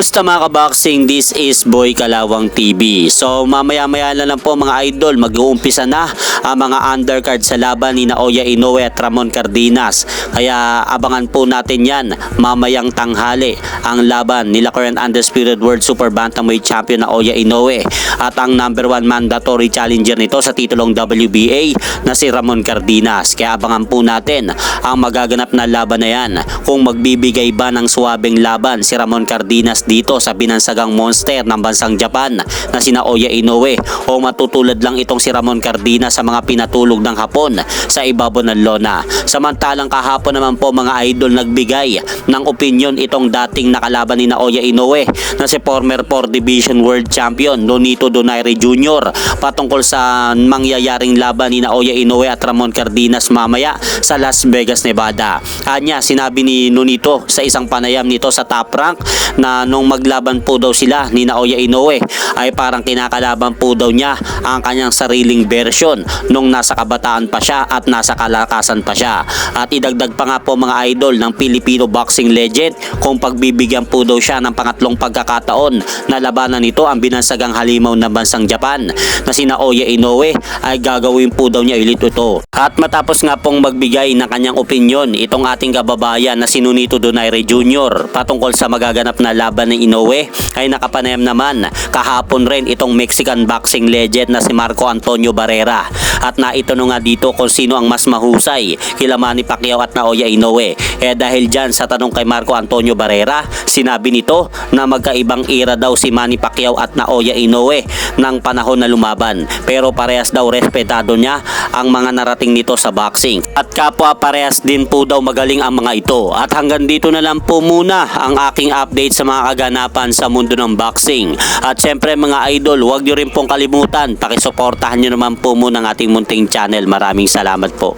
Kamusta mga kaboxing? This is Boy Kalawang TV. So mamaya-maya na lang po mga idol, mag-uumpisa na ang mga undercard sa laban ni Naoya Inoue at Ramon Cardenas. Kaya abangan po natin yan mamayang tanghali ang laban nila current undisputed world super bantamweight champion Naoya Inoue at ang number 1 mandatory challenger nito sa titulong WBA na si Ramon Cardenas. Kaya abangan po natin ang magaganap na laban na yan, kung magbibigay ba ng suwabeng laban si Ramon Cardenas dito sa binansagang monster ng bansang Japan na si Naoya Inoue, o matutulad lang itong si Ramon Cardenas sa mga pinatulog ng Hapon sa ibabaw ng lona. Samantalang kahapon naman po mga idol, nagbigay ng opinion itong dating nakalaban ni Naoya Inoue na si former 4 Division World Champion Nonito Donaire Jr. patungkol sa mangyayaring laban ni Naoya Inoue at Ramon Cardenas mamaya sa Las Vegas, Nevada. Anya, sinabi ni Nonito sa isang panayam nito sa Top Rank na nung maglaban po daw sila ni Naoya Inoue ay parang kinakalaban po daw niya ang kanyang sariling version nung nasa kabataan pa siya at nasa kalakasan pa siya. At idagdag pa nga po mga idol ng Filipino boxing legend kung pagbibigyan po daw siya ng pangatlong pagkakataon na labanan nito ang binansagang halimaw ng bansang Japan na si Naoya Inoue, ay gagawin po daw niya ulit ito. At matapos nga pong magbigay ng kanyang opinion itong ating kababayan na si Nonito Donaire Jr. patungkol sa magaganap na laban ni Inoue, ay nakapanayam naman kahapon rin itong Mexican boxing legend na si Marco Antonio Barrera, at naitanong nga dito kung sino ang mas mahusay kila Manny Pacquiao at Naoya Inoue. Dahil dyan sa tanong kay Marco Antonio Barrera, sinabi nito na magkaibang era daw si Manny Pacquiao at Naoya Inoue ng panahon na lumaban, pero parehas daw respetado niya ang mga narating nito sa boxing at kapwa parehas din po daw magaling ang mga ito. At hanggang dito na lang po muna ang aking update sa mga kaganapan sa mundo ng boxing. At syempre mga idol, huwag nyo rin pong kalimutan, pakisuportahan nyo naman po muna ang ating munting channel. Maraming salamat po.